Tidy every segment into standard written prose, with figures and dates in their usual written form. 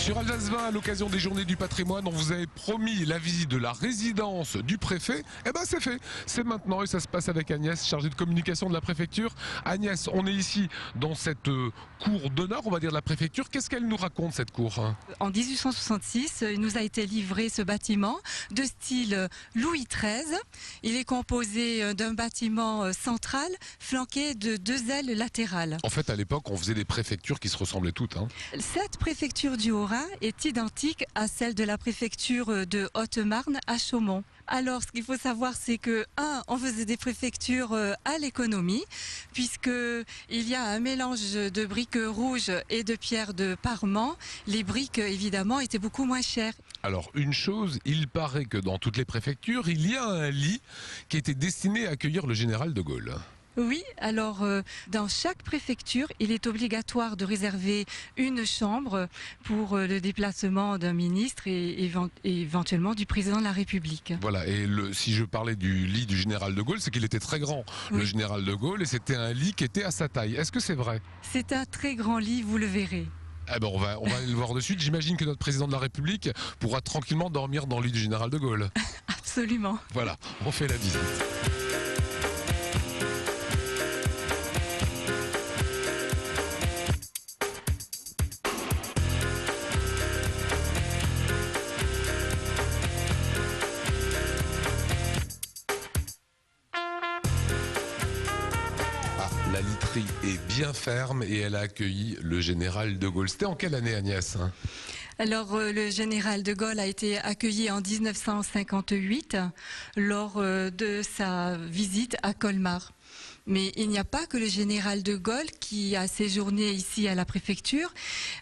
Sur Alsace 20, à l'occasion des Journées du patrimoine, on vous avait promis la visite de la résidence du préfet. Eh ben c'est fait, c'est maintenant et ça se passe avec Agnès, chargée de communication de la préfecture. Agnès, on est ici dans cette cour d'honneur, on va dire, de la préfecture. Qu'est-ce qu'elle nous raconte, cette cour? En 1866, il nous a été livré ce bâtiment de style Louis XIII. Il est composé d'un bâtiment central flanqué de 2 ailes latérales. En fait, à l'époque, on faisait des préfectures qui se ressemblaient toutes. Cette préfecture du Haut-Rhin est identique à celle de la préfecture de Haute-Marne à Chaumont. Alors, ce qu'il faut savoir, c'est que, on faisait des préfectures à l'économie, puisqu'il y a un mélange de briques rouges et de pierres de Parement. Les briques, évidemment, étaient beaucoup moins chères. Alors, une chose, il paraît que dans toutes les préfectures, il y a un lit qui était destiné à accueillir le général de Gaulle. Oui, alors dans chaque préfecture, il est obligatoire de réserver une chambre pour le déplacement d'un ministre et éventuellement du président de la République. Voilà, et si je parlais du lit du général de Gaulle, c'est qu'il était très grand, oui, le général de Gaulle, et c'était un lit qui était à sa taille. Est-ce que c'est vrai? C'est un très grand lit, vous le verrez. Eh ben on va aller le voir de suite. J'imagine que notre président de la République pourra tranquillement dormir dans le lit du général de Gaulle. Absolument. Voilà, on fait la visite. La literie est bien ferme et elle a accueilli le général de Gaulle. C'était en quelle année, Agnès? Alors, le général de Gaulle a été accueilli en 1958 lors de sa visite à Colmar. Mais il n'y a pas que le général de Gaulle qui a séjourné ici à la préfecture.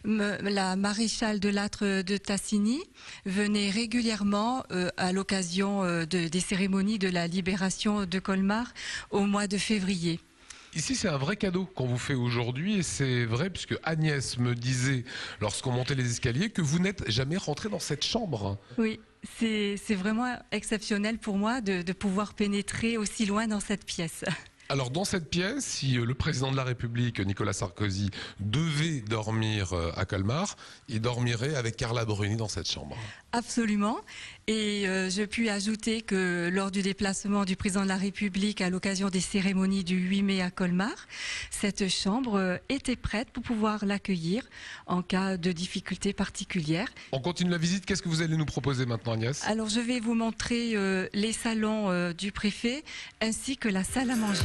La maréchale de Lattre de Tassigny venait régulièrement à l'occasion des cérémonies de la libération de Colmar au mois de février. Ici, c'est un vrai cadeau qu'on vous fait aujourd'hui et c'est vrai puisque Agnès me disait lorsqu'on montait les escaliers que vous n'êtes jamais rentré dans cette chambre. Oui, c'est vraiment exceptionnel pour moi de pouvoir pénétrer aussi loin dans cette pièce. Alors dans cette pièce, si le président de la République, Nicolas Sarkozy, devait dormir à Colmar, il dormirait avec Carla Bruni dans cette chambre. Absolument. Et je puis ajouter que lors du déplacement du président de la République à l'occasion des cérémonies du 8 mai à Colmar, cette chambre était prête pour pouvoir l'accueillir en cas de difficultés particulières. On continue la visite. Qu'est-ce que vous allez nous proposer maintenant, Agnès? Alors je vais vous montrer les salons du préfet ainsi que la salle à manger.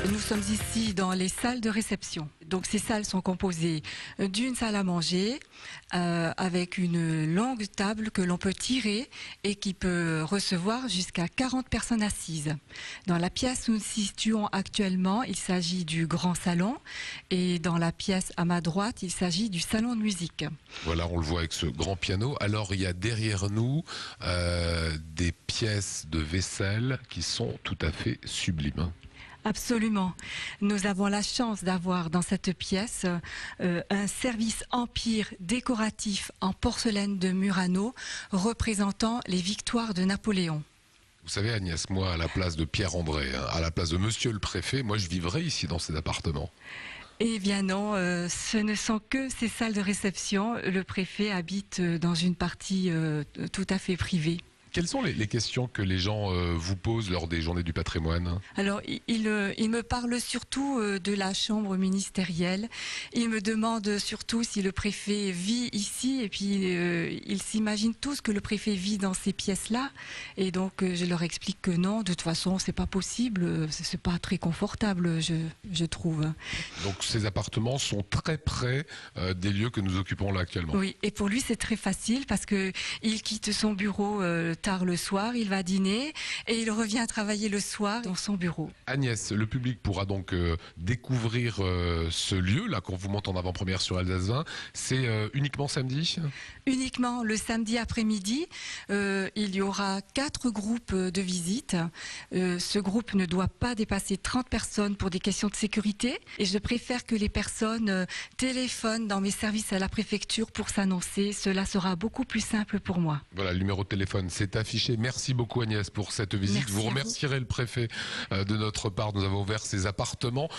Nous sommes ici dans les salles de réception. Donc ces salles sont composées d'une salle à manger avec une longue table que l'on peut tirer et qui peut recevoir jusqu'à 40 personnes assises. Dans la pièce où nous nous situons actuellement, il s'agit du grand salon et dans la pièce à ma droite, il s'agit du salon de musique. Voilà, on le voit avec ce grand piano. Alors il y a derrière nous des pièces de vaisselle qui sont tout à fait sublimes. Absolument. Nous avons la chance d'avoir dans cette pièce un service empire décoratif en porcelaine de Murano représentant les victoires de Napoléon. Vous savez, Agnès, moi, à la place de Pierre-André, à la place de Monsieur le Préfet, moi, je vivrais ici dans ces appartements. Eh bien non, ce ne sont que ces salles de réception. Le préfet habite dans une partie tout à fait privée. Quelles sont les questions que les gens vous posent lors des Journées du patrimoine? Alors, il me parle surtout de la chambre ministérielle. Il me demande surtout si le préfet vit ici. Et puis, ils s'imaginent tous que le préfet vit dans ces pièces-là. Et donc, je leur explique que non, de toute façon, c'est pas possible. C'est pas très confortable, je trouve. Donc, ces appartements sont très près des lieux que nous occupons là actuellement. Oui, et pour lui, c'est très facile parce que il quitte son bureau tard le soir, il va dîner et il revient travailler le soir dans son bureau. Agnès, le public pourra donc découvrir ce lieu là qu'on vous montre en avant-première sur Alsace 20. C'est uniquement samedi? Uniquement le samedi après-midi, il y aura 4 groupes de visite. Ce groupe ne doit pas dépasser 30 personnes pour des questions de sécurité. Et je préfère que les personnes téléphonent dans mes services à la préfecture pour s'annoncer. Cela sera beaucoup plus simple pour moi. Voilà, le numéro de téléphone s'est affiché. Merci beaucoup Agnès pour cette visite. Merci Vous à vous. remercierez le préfet de notre part. Nous avons ouvert ses appartements.